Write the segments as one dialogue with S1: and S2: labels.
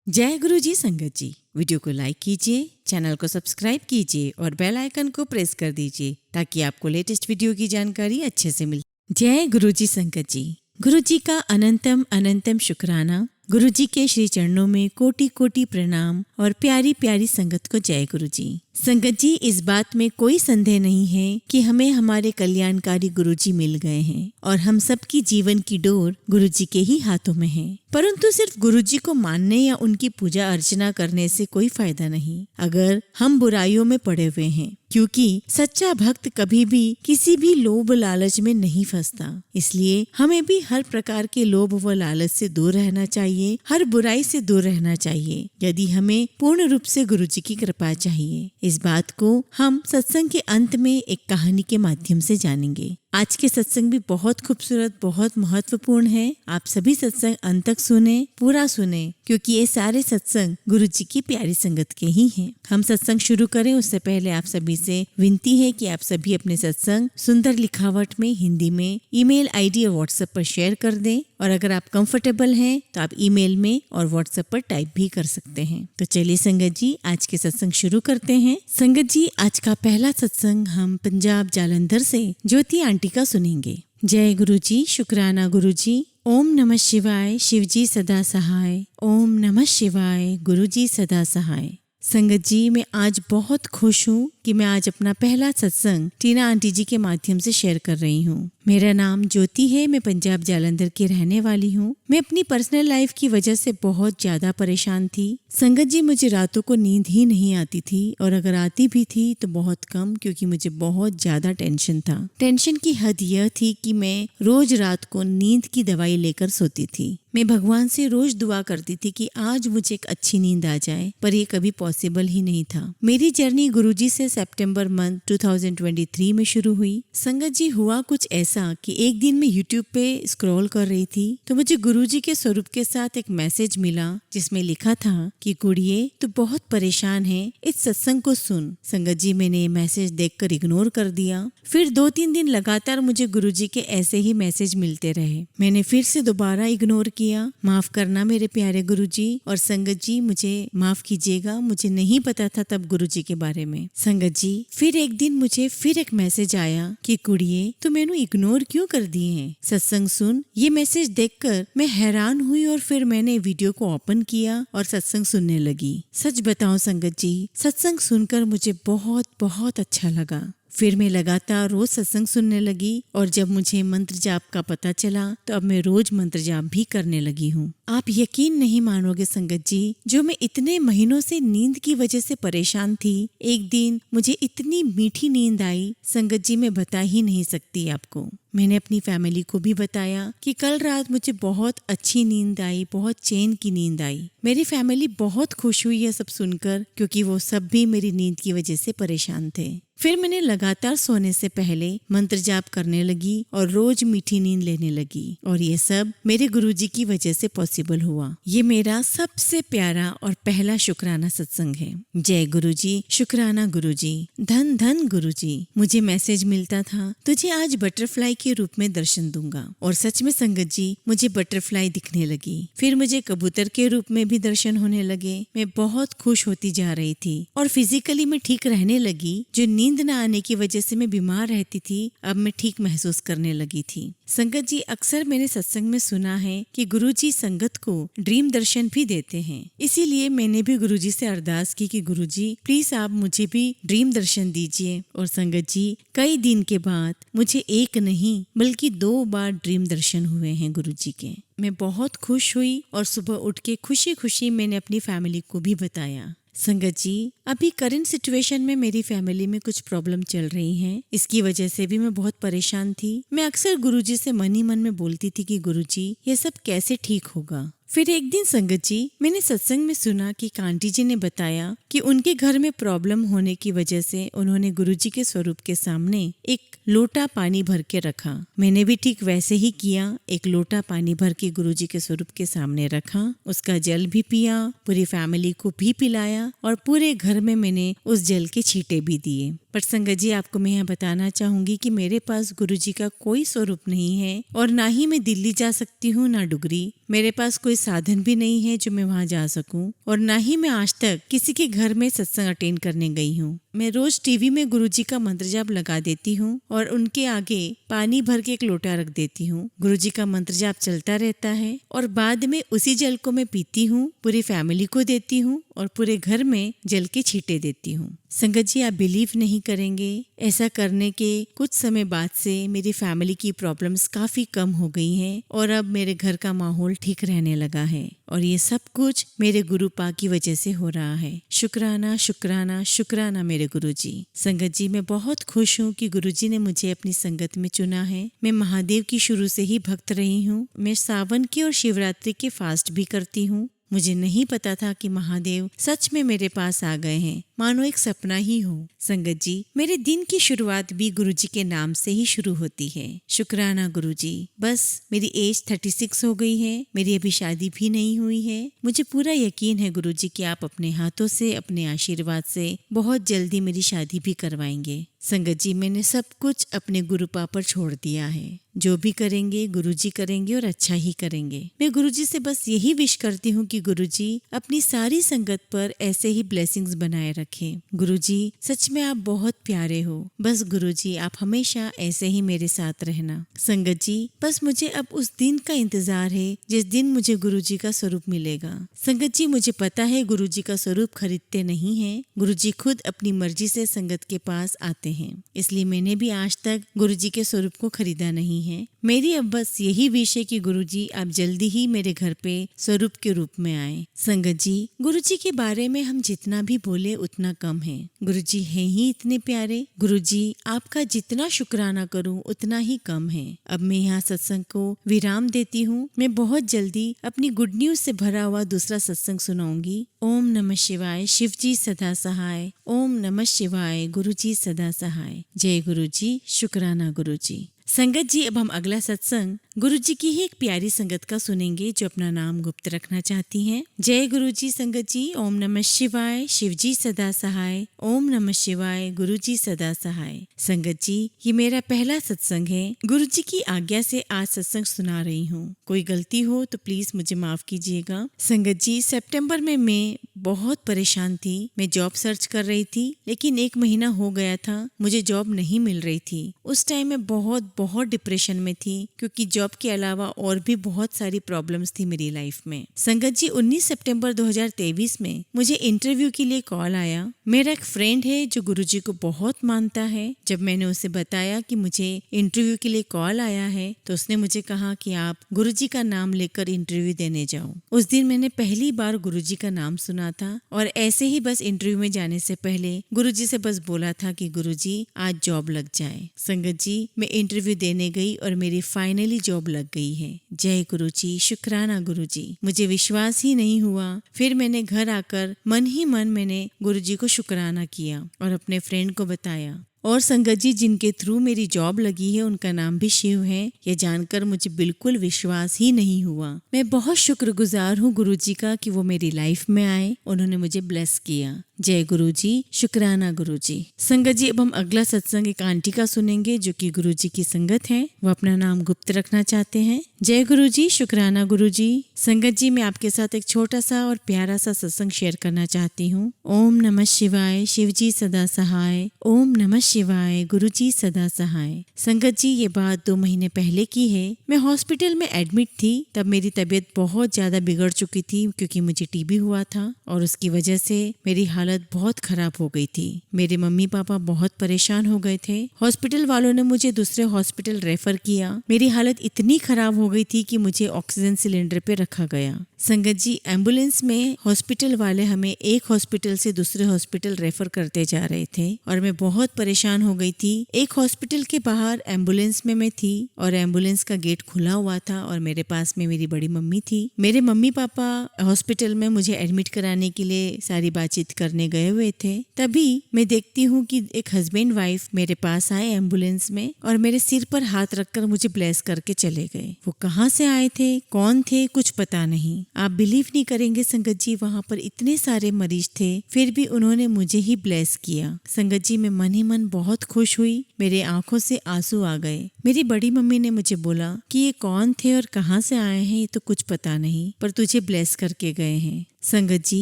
S1: जय गुरु जी संगत जी। वीडियो को लाइक कीजिए, चैनल को सब्सक्राइब कीजिए और बेल आइकन को प्रेस कर दीजिए ताकि आपको लेटेस्ट वीडियो की जानकारी अच्छे से मिले। जय गुरु जी संगत जी। गुरु जी का अनंतम अनंतम शुक्राना। गुरु जी के श्री चरणों में कोटि कोटि प्रणाम और प्यारी प्यारी संगत को जय गुरु जी। संगत जी, इस बात में कोई संदेह नहीं है कि हमें हमारे कल्याणकारी गुरु जी मिल गए हैं और हम सबकी जीवन की डोर गुरु जी के ही हाथों में है। परंतु सिर्फ गुरु जी को मानने या उनकी पूजा अर्चना करने से कोई फायदा नहीं अगर हम बुराइयों में पड़े हुए हैं, क्योंकि सच्चा भक्त कभी भी किसी भी लोभ लालच में नहीं फंसता। इसलिए हमें भी हर प्रकार के लोभ व लालच से दूर रहना चाहिए, हर बुराई से दूर रहना चाहिए यदि हमें पूर्ण रूप से गुरु जी की कृपा चाहिए। इस बात को हम सत्संग के अंत में एक कहानी के माध्यम से जानेंगे। आज के सत्संग भी बहुत खूबसूरत, बहुत महत्वपूर्ण है। आप सभी सत्संग अंत तक सुने, पूरा सुने, क्योंकि ये सारे सत्संग गुरु जी की प्यारी संगत के ही हैं। हम सत्संग शुरू करें उससे पहले आप सभी से विनती है कि आप सभी अपने सत्संग सुंदर लिखावट में हिंदी में ईमेल आईडी और व्हाट्सएप पर शेयर कर दें, और अगर आप कंफर्टेबल हैं तो आप ईमेल में और व्हाट्सएप पर टाइप भी कर सकते हैं। तो चलिए संगत जी, आज के सत्संग शुरू करते हैं। संगत जी, आज का पहला सत्संग हम पंजाब जालंधर से ज्योति आंटी का सुनेंगे। जय गुरु जी, शुक्राना गुरु जी। ओम नमः शिवाय, शिव जी सदा सहाय। ओम नमः शिवाय, गुरु जी सदा सहाय। संगत जी, मैं आज बहुत खुश हूँ कि मैं आज अपना पहला सत्संग टीना आंटी जी के माध्यम से शेयर कर रही हूँ। मेरा नाम ज्योति है, मैं पंजाब जालंधर की रहने वाली हूँ। मैं अपनी पर्सनल लाइफ की वजह से बहुत ज्यादा परेशान थी। संगत जी, मुझे रातों को नींद ही नहीं आती थी, और अगर आती भी थी तो बहुत कम, क्योंकि मुझे बहुत ज्यादा टेंशन था। टेंशन की हद यह थी कि मैं रोज रात को नींद की दवाई लेकर सोती थी। मैं भगवान से रोज दुआ करती थी कि आज मुझे एक अच्छी नींद आ जाए, पर ये कभी पॉसिबल ही नहीं था। मेरी जर्नी गुरुजी से सितंबर मंथ 2023 में शुरू हुई। संगत जी, हुआ कुछ ऐसा कि एक दिन मैं यूट्यूब पे स्क्रॉल कर रही थी तो मुझे गुरुजी के स्वरूप के साथ एक मैसेज मिला, जिसमें लिखा था कि कुड़िए, तू बहुत परेशान है, इस सत्संग को सुन। संगत जी, मैंने ये मैसेज देखकर इग्नोर कर दिया। फिर 2-3 दिन लगातार मुझे गुरुजी के ऐसे ही मैसेज मिलते रहे। मैंने फिर से दोबारा इग्नोर किया। माफ करना मेरे प्यारे गुरुजी, और संगत जी मुझे माफ कीजिएगा, मुझे नहीं पता था तब गुरुजी के बारे में। संगत जी, फिर एक दिन मुझे फिर एक मैसेज आया कि कुड़िए, तू मैंने इग्नोर क्यों कर दिए हैं, सत्संग सुन। ये मैसेज देखकर मैं हैरान हुई और फिर मैंने वीडियो को ओपन किया और सत्संग सुनने लगी। सच बताऊं संगत जी, सत्संग सुनकर मुझे बहुत बहुत अच्छा लगा। फिर मैं लगातार रोज सत्संग सुनने लगी, और जब मुझे मंत्र जाप का पता चला तो अब मैं रोज मंत्र जाप भी करने लगी हूँ। आप यकीन नहीं मानोगे संगत जी, जो मैं इतने महीनों से नींद की वजह से परेशान थी, एक दिन मुझे इतनी मीठी नींद आई संगत जी, मैं बता ही नहीं सकती आपको। मैंने अपनी फैमिली को भी बताया कि कल रात मुझे बहुत अच्छी नींद आई, बहुत चैन की नींद आई। मेरी फैमिली बहुत खुश हुई है सब सुनकर, क्योंकि वो सब भी मेरी नींद की वजह से परेशान थे। फिर मैंने लगातार सोने से पहले मंत्र जाप करने लगी और रोज मीठी नींद लेने लगी, और ये सब मेरे गुरुजी की वजह से पॉसिबल हुआ। ये मेरा सबसे प्यारा और पहला शुक्राना सत्संग है। जय गुरुजी, शुक्राना गुरुजी, धन धन गुरुजी। मुझे मैसेज मिलता था, तुझे आज बटरफ्लाई के रूप में दर्शन दूंगा, और सच में संगत जी, मुझे बटरफ्लाई दिखने लगी। फिर मुझे कबूतर के रूप में भी दर्शन होने लगे। मैं बहुत खुश होती जा रही थी और फिजिकली मैं ठीक रहने लगी। जो नींद न आने की वजह से मैं बीमार रहती थी, अब मैं ठीक महसूस करने लगी थी। संगत जी, अक्सर मैंने सत्संग में सुना है कि गुरुजी संगत को ड्रीम दर्शन भी देते हैं। इसीलिए मैंने भी गुरुजी से अरदास की कि गुरुजी प्लीज आप मुझे भी ड्रीम दर्शन दीजिए। और संगत जी, कई दिन के बाद मुझे एक नहीं बल्कि 2 बार ड्रीम दर्शन हुए हैं गुरुजी के। मैं बहुत खुश हुई और सुबह उठ के खुशी खुशी मैंने अपनी फैमिली को भी बताया। संगत जी, अभी करंट सिचुएशन में मेरी फैमिली में कुछ प्रॉब्लम चल रही हैं। इसकी वजह से भी मैं बहुत परेशान थी। मैं अक्सर गुरुजी से मन ही मन में बोलती थी कि गुरुजी, ये सब कैसे ठीक होगा। फिर एक दिन संगत जी, मैंने सत्संग में सुना कि कांटी जी ने बताया कि उनके घर में प्रॉब्लम होने की वजह से उन्होंने गुरुजी के स्वरूप के सामने एक लोटा पानी भर के रखा। मैंने भी ठीक वैसे ही किया। एक लोटा पानी भर के गुरुजी के स्वरूप के सामने रखा, उसका जल भी पिया, पूरी फैमिली को भी पिलाया, और पूरे घर में मैंने उस जल के छींटे भी दिए। पर संगत जी, आपको मैं यहाँ बताना चाहूंगी कि मेरे पास गुरुजी का कोई स्वरूप नहीं है और ना ही मैं दिल्ली जा सकती हूँ ना डुगरी। मेरे पास कोई साधन भी नहीं है जो मैं वहाँ जा सकूं और ना ही मैं आज तक किसी के घर में सत्संग अटेंड करने गई हूँ। मैं रोज टीवी में गुरुजी का मंत्र जाप लगा देती हूँ और उनके आगे पानी भर के एक लोटा रख देती हूँ। गुरुजी का मंत्र जाप चलता रहता है और बाद में उसी जल को मैं पीती हूँ, पूरी फैमिली को देती हूँ और पूरे घर में जल के छींटे देती हूँ। संगत जी, आप बिलीव नहीं करेंगे, ऐसा करने के कुछ समय बाद से मेरी फैमिली की प्रॉब्लम्स काफी कम हो गई हैं और अब मेरे घर का माहौल ठीक रहने लगा है और ये सब कुछ मेरे गुरुपा की वजह से हो रहा है। शुक्राना शुक्राना शुक्राना मेरे गुरुजी। संगत जी, मैं बहुत खुश हूँ कि गुरुजी ने मुझे अपनी संगत में चुना है। मैं महादेव की शुरू से ही भक्त रही हूँ। मैं सावन की और शिवरात्रि के फास्ट भी करती हूँ। मुझे नहीं पता था कि महादेव सच में मेरे पास आ गए हैं, मानो एक सपना ही हो। संगत जी, मेरे दिन की शुरुआत भी गुरुजी के नाम से ही शुरू होती है। शुक्राना गुरुजी। बस मेरी एज 36 हो गई है, मेरी अभी शादी भी नहीं हुई है। मुझे पूरा यकीन है गुरुजी कि आप अपने हाथों से, अपने आशीर्वाद से बहुत जल्दी मेरी शादी भी करवाएंगे। संगत जी, मैंने सब कुछ अपने गुरुपा पर छोड़ दिया है। जो भी करेंगे गुरुजी करेंगे और अच्छा ही करेंगे। मैं गुरुजी से बस यही विश करती हूँ कि गुरुजी अपनी सारी संगत पर ऐसे ही ब्लेसिंग्स बनाए रखें। गुरुजी, सच में आप बहुत प्यारे हो। बस गुरुजी, आप हमेशा ऐसे ही मेरे साथ रहना। संगत जी, बस मुझे अब उस दिन का इंतजार है जिस दिन मुझे गुरुजी का स्वरूप मिलेगा। संगत जी, मुझे पता है गुरुजी का स्वरूप खरीदते नहीं है, गुरुजी खुद अपनी मर्जी से संगत के पास आते हैं। इसलिए मैंने भी आज तक गुरुजी के स्वरूप को खरीदा नहीं है। मेरी अब बस यही विश है कि गुरुजी आप जल्दी ही मेरे घर पे स्वरूप के रूप में आए। संगत जी, गुरुजी के बारे में हम जितना भी बोले उतना कम है। गुरुजी हैं ही इतने प्यारे। गुरुजी, आपका जितना शुक्राना करूं उतना ही कम है। अब मैं यहाँ सत्संग को विराम देती हूँ। मैं बहुत जल्दी अपनी गुड न्यूज से भरा हुआ दूसरा सत्संग सुनाऊंगी। ओम नमः शिवाय, शिवजी सदा सहाय। ओम नमः शिवाय, गुरुजी सदा सहाय। जय गुरुजी, शुक्राना गुरुजी। संगत जी, अब हम अगला सत्संग गुरुजी की ही एक प्यारी संगत का सुनेंगे जो अपना नाम गुप्त रखना चाहती हैं। जय गुरुजी। संगत जी, ओम नमः शिवाय, शिवजी सदा सहाय। ओम नमः शिवाय, गुरुजी सदा सहाय। संगत जी, ये मेरा पहला सत्संग है। गुरुजी की आज्ञा से आज सत्संग सुना रही हूँ। कोई गलती हो तो प्लीज मुझे माफ कीजिएगा। संगत जी, सितंबर में मैं बहुत परेशान थी। मैं जॉब सर्च कर रही थी, लेकिन 1 महीना हो गया था, मुझे जॉब नहीं मिल रही थी। उस टाइम मैं बहुत डिप्रेशन में थी क्योंकि जॉब के अलावा और भी बहुत सारी प्रॉब्लम्स थी मेरी लाइफ में। संगत जी, 19 सितंबर 2023 में मुझे इंटरव्यू के लिए कॉल आया। मेरा एक फ्रेंड है जो गुरुजी को बहुत मानता है। जब मैंने उसे बताया कि मुझे इंटरव्यू के लिए कॉल आया है तो उसने मुझे कहा कि आप गुरुजी का नाम लेकर इंटरव्यू देने जाओ। उस दिन मैंने पहली बार गुरुजी का नाम सुना था और ऐसे ही बस इंटरव्यू में जाने से पहले गुरुजी से बस बोला था कि गुरुजी आज जॉब लग जाए। संगत जी, मैं इंटरव्यू देने गई और मेरी फाइनली जॉब लग गई है। जय गुरुजी, शुक्राना गुरुजी। मुझे विश्वास ही नहीं हुआ। फिर मैंने घर आकर मन ही मन मैंने गुरुजी को शुक्राना किया और अपने फ्रेंड को बताया। और संगत जी, जिनके थ्रू मेरी जॉब लगी है उनका नाम भी शिव है। ये जानकर मुझे बिल्कुल विश्वास ही नहीं हुआ। मैं बहुत शुक्रगुजार हूँ गुरुजी का कि वो मेरी लाइफ में आए, उन्होंने मुझे ब्लेस किया। जय गुरुजी, शुक्राना गुरुजी। संगत जी, अब हम अगला सत्संग एक आंटी का सुनेंगे जो कि गुरुजी की संगत है। वो अपना नाम गुप्त रखना चाहते हैं। जय गुरुजी, शुक्राना गुरुजी। संगत जी, मैं आपके साथ एक छोटा सा और प्यारा सा सत्संग शेयर करना चाहती हूँ। ओम नमः शिवाय, शिवजी सदा सहाय। ओम नमः शिवाय, गुरुजी सदा सहाय। संगत जी, ये बात 2 महीने पहले की है। मैं हॉस्पिटल में एडमिट थी। तब मेरी तबीयत बहुत ज्यादा बिगड़ चुकी थी क्योंकि मुझे टीबी हुआ था और उसकी वजह से मेरी हालत बहुत खराब हो गई थी। मेरे मम्मी पापा बहुत परेशान हो गए थे। हॉस्पिटल वालों ने मुझे दूसरे हॉस्पिटल रेफर किया। मेरी हालत इतनी खराब हो गई थी कि मुझे ऑक्सीजन सिलेंडर पे रखा गया। संगत जी, एम्बुलेंस में हॉस्पिटल वाले हमें एक हॉस्पिटल से दूसरे हॉस्पिटल रेफर करते जा रहे थे और मैं बहुत परेशान हो गई थी। एक हॉस्पिटल के बाहर एम्बुलेंस में मैं थी और एम्बुलेंस का गेट खुला हुआ था और मेरे पास में मेरी बड़ी मम्मी थी। मेरे मम्मी पापा हॉस्पिटल में मुझे एडमिट कराने के लिए सारी बातचीत करने करने गए हुए थे, तभी मैं देखती हूँ कि एक हस्बैंड वाइफ मेरे पास आए एम्बुलेंस में और मेरे सिर पर हाथ रखकर मुझे ब्लेस करके चले गए। वो कहाँ से आए थे, कौन थे, कुछ पता नहीं। आप बिलीव नहीं करेंगे संगत जी, वहाँ पर इतने सारे मरीज थे, फिर भी उन्होंने मुझे ही ब्लेस किया। संगत जी, मैं मन ही मन बहुत खुश हुई, मेरे आंखों से आंसू आ गए। मेरी बड़ी मम्मी ने मुझे बोला कि ये कौन थे और कहाँ से आए हैं ये तो कुछ पता नहीं, पर तुझे ब्लेस करके गए हैं। संगत जी,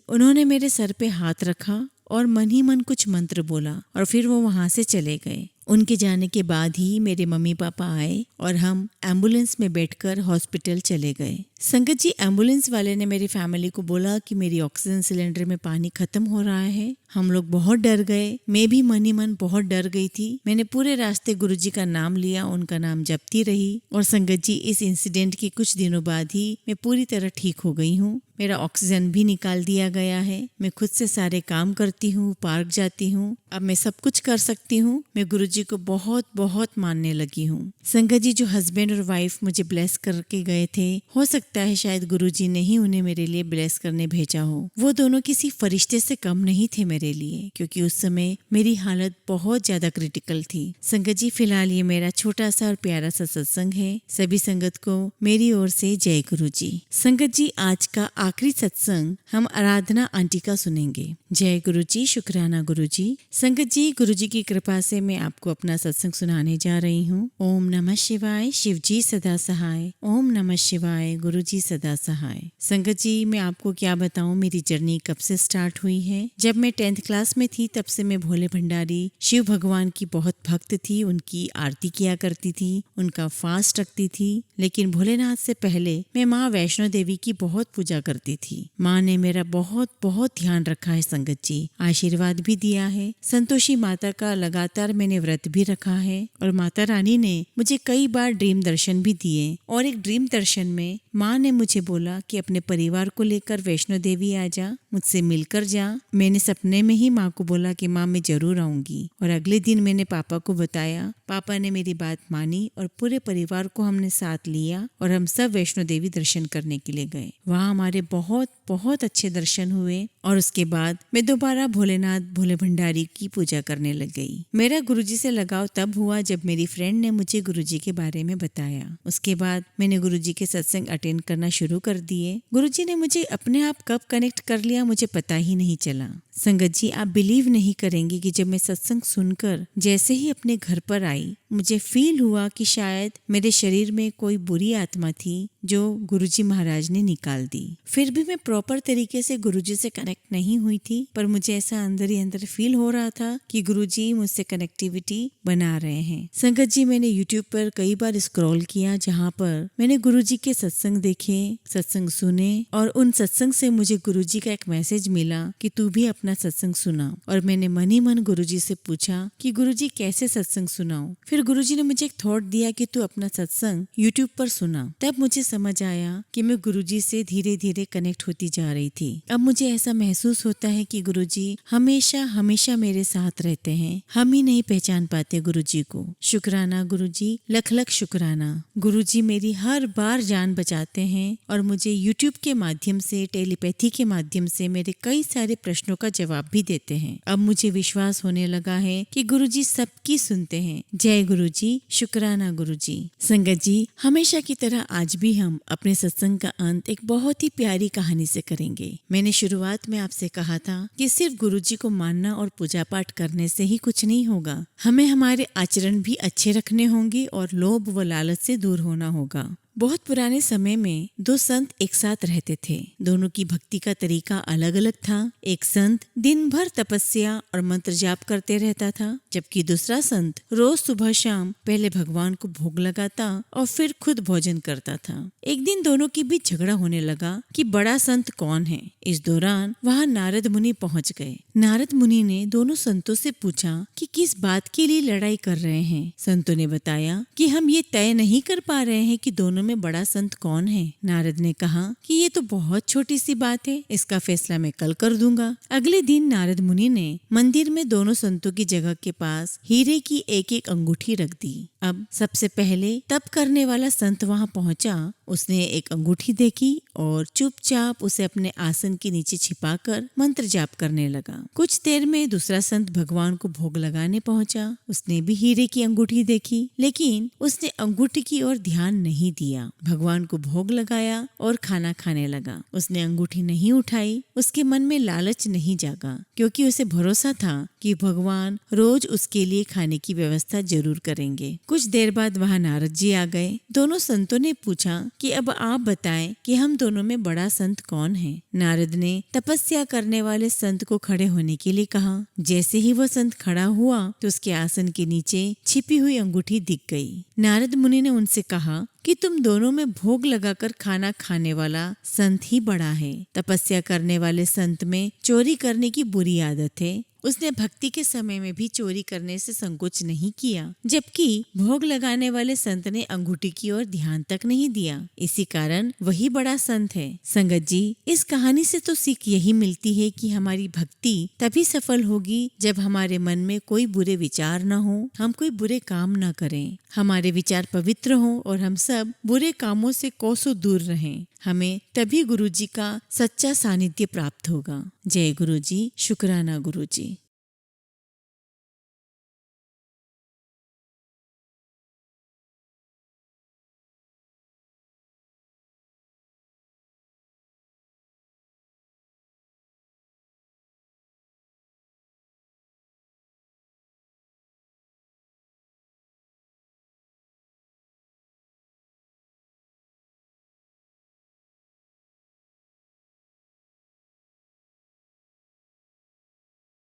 S1: उन्होंने मेरे सर पे हाथ रखा और मन ही मन कुछ मंत्र बोला और फिर वो वहाँ से चले गए। उनके जाने के बाद ही मेरे मम्मी पापा आए और हम एम्बुलेंस में बैठकर हॉस्पिटल चले गए। संगत जी, एम्बुलेंस वाले ने मेरी फैमिली को बोला कि मेरी ऑक्सीजन सिलेंडर में पानी खत्म हो रहा है। हम लोग बहुत डर गए, मैं भी मन ही मन बहुत डर गई थी। मैंने पूरे रास्ते गुरुजी का नाम लिया, उनका नाम जपती रही। और संगत जी, इस इंसिडेंट के कुछ दिनों बाद ही मैं पूरी तरह ठीक हो गई हूँ। मेरा ऑक्सीजन भी निकाल दिया गया है, मैं खुद से सारे काम करती हूँ, पार्क जाती हूँ, अब मैं सब कुछ कर सकती हूँ। मैं गुरुजी को बहुत बहुत मानने लगी हूँ। संगत जी, जो हस्बैंड और वाइफ मुझे ब्लेस करके गए थे, हो सकता है शायद गुरुजी ने ही उन्हें मेरे लिए ब्लेस करने भेजा हो। वो दोनों किसी फरिश्ते से कम नहीं थे मेरे लिए, क्योंकि उस समय मेरी हालत बहुत ज्यादा क्रिटिकल थी। संगत जी, फिलहाल ये मेरा छोटा सा और प्यारा सा सत्संग है। सभी संगत को मेरी ओर से जय गुरुजी। संगत जी, आज का आखिरी सत्संग हम आराधना आंटी का सुनेंगे। जय गुरुजी, शुक्राना गुरुजी। संगत जी, गुरुजी की कृपा से मैं आपको अपना सत्संग सुनाने जा रही हूँ। ओम नमः शिवाय, शिव जी सदा सहाय। ओम नमः शिवाय, गुरुजी सदा सहाय। संगत जी, मैं आपको क्या बताऊं, मेरी जर्नी कब से स्टार्ट हुई है। जब मैं 10th क्लास में थी तब से मैं भोले भंडारी शिव भगवान की बहुत भक्त थी, उनकी आरती किया करती थी, उनका फास्ट रखती थी। लेकिन भोलेनाथ से पहले मैं माँ वैष्णो देवी की बहुत पूजा करती थी। माँ ने मेरा बहुत बहुत ध्यान रखा है संगत जी, आशीर्वाद भी दिया है। संतोषी माता का लगातार मैंने व्रत भी रखा है और माता रानी ने मुझे कई बार ड्रीम दर्शन भी दिए। और एक ड्रीम दर्शन में माँ ने मुझे बोला कि अपने परिवार को लेकर वैष्णो देवी आ जा, मुझसे मिलकर जा। मैंने सपने में ही माँ को बोला कि माँ मैं जरूर आऊंगी। और अगले दिन मैंने पापा को बताया, पापा ने मेरी बात मानी और पूरे परिवार को हमने साथ लिया और हम सब वैष्णो देवी दर्शन करने के लिए गए। वहाँ हमारे बहुत बहुत अच्छे दर्शन हुए और उसके बाद मैं दोबारा भोलेनाथ भोले भंडारी की पूजा करने लग गई। मेरा गुरुजी से लगाव तब हुआ जब मेरी फ्रेंड ने मुझे गुरुजी के बारे में बताया। उसके बाद मैंने गुरुजी के सत्संग अटेंड करना शुरू कर दिए। गुरुजी ने मुझे अपने आप कब कनेक्ट कर लिया मुझे पता ही नहीं चला। संगत जी, आप बिलीव नहीं करेंगी कि जब मैं सत्संग सुनकर जैसे ही अपने घर पर आई, मुझे फील हुआ कि शायद मेरे शरीर में कोई बुरी आत्मा थी जो गुरुजी महाराज ने निकाल दी। फिर भी मैं प्रॉपर तरीके से गुरुजी से कनेक्ट नहीं हुई थी, पर मुझे ऐसा अंदर ही अंदर फील हो रहा था कि गुरुजी मुझसे कनेक्टिविटी बना रहे हैं। संगत जी, मैंने यूट्यूब पर कई बार स्क्रॉल किया जहाँ पर मैंने गुरुजी के सत्संग देखे, सत्संग सुने और उन सत्संग से मुझे गुरुजी का एक मैसेज मिला कि तू भी अपना सत्संग सुना। और मैंने मन ही मन गुरुजी से पूछा कि गुरुजी कैसे सत्संग सुनाऊं। फिर गुरुजी ने मुझे एक थॉट दिया कि तू अपना सत्संग यूट्यूब पर सुना। तब मुझे समझ आया कि मैं गुरुजी से धीरे धीरे कनेक्ट होती जा रही थी। अब मुझे ऐसा महसूस होता है कि गुरुजी हमेशा हमेशा मेरे साथ रहते हैं, हम ही नहीं पहचान पाते गुरुजी को। शुक्राना गुरुजी, लख लख शुक्राना। गुरुजी मेरी हर बार जान बचाते हैं और मुझे यूट्यूब के माध्यम से, टेलीपैथी के माध्यम से मेरे कई सारे प्रश्नों का जवाब भी देते हैं। अब मुझे विश्वास होने लगा है कि गुरुजी सबकी सुनते हैं। जय गुरुजी, शुक्राना गुरुजी। संगत जी, हमेशा की तरह आज भी हम अपने सत्संग का अंत एक बहुत ही प्यारी कहानी से करेंगे। मैंने शुरुआत में आपसे कहा था कि सिर्फ गुरुजी को मानना और पूजा पाठ करने से ही कुछ नहीं होगा, हमें हमारे आचरण भी अच्छे रखने होंगे और लोभ व लालच से दूर होना होगा। बहुत पुराने समय में दो संत एक साथ रहते थे। दोनों की भक्ति का तरीका अलग अलग था। एक संत दिन भर तपस्या और मंत्र जाप करते रहता था, जबकि दूसरा संत रोज सुबह शाम पहले भगवान को भोग लगाता और फिर खुद भोजन करता था। एक दिन दोनों के बीच झगड़ा होने लगा कि बड़ा संत कौन है। इस दौरान वहाँ नारद मुनि पहुँच गए। नारद मुनि ने दोनों संतों से पूछा कि किस बात के लिए लड़ाई कर रहे हैं। संतों ने बताया कि हम ये तय नहीं कर पा रहे हैं कि दोनों में बड़ा संत कौन है? नारद ने कहा कि ये तो बहुत छोटी सी बात है, इसका फैसला मैं कल कर दूंगा। अगले दिन नारद मुनि ने मंदिर में दोनों संतों की जगह के पास हीरे की एक एक अंगूठी रख दी। अब सबसे पहले तप करने वाला संत वहां पहुंचा। उसने एक अंगूठी देखी और चुपचाप उसे अपने आसन के नीचे छिपाकर मंत्र जाप करने लगा। कुछ देर में दूसरा संत भगवान को भोग लगाने पहुंचा। उसने भी हीरे की अंगूठी देखी, लेकिन उसने अंगूठी की ओर ध्यान नहीं दिया। भगवान को भोग लगाया और खाना खाने लगा। उसने अंगूठी नहीं उठाई। उसके मन में लालच नहीं जागा, क्योंकि उसे भरोसा था कि भगवान रोज उसके लिए खाने की व्यवस्था जरूर करेंगे। कुछ देर बाद वहाँ नारद जी आ गए। दोनों संतों ने पूछा कि अब आप बताएं कि हम दोनों में बड़ा संत कौन है? नारद ने तपस्या करने वाले संत को खड़े होने के लिए कहा। जैसे ही वो संत खड़ा हुआ तो उसके आसन के नीचे छिपी हुई अंगूठी दिख गई। नारद मुनि ने उनसे कहा कि तुम दोनों में भोग लगाकर खाना खाने वाला संत ही बड़ा है। तपस्या करने वाले संत में चोरी करने की बुरी आदत है। उसने भक्ति के समय में भी चोरी करने से संकोच नहीं किया, जबकि भोग लगाने वाले संत ने अंगूठी की ओर ध्यान तक नहीं दिया। इसी कारण वही बड़ा संत है। संगत जी, इस कहानी से तो सीख यही मिलती है कि हमारी भक्ति तभी सफल होगी जब हमारे मन में कोई बुरे विचार न हो, हम कोई बुरे काम न करें, हमारे विचार पवित्र हों और हम सब बुरे कामों से कोसों दूर रहें। हमें तभी गुरु जी का सच्चा सानिध्य प्राप्त होगा। जय गुरु जी। शुक्राना गुरु जी।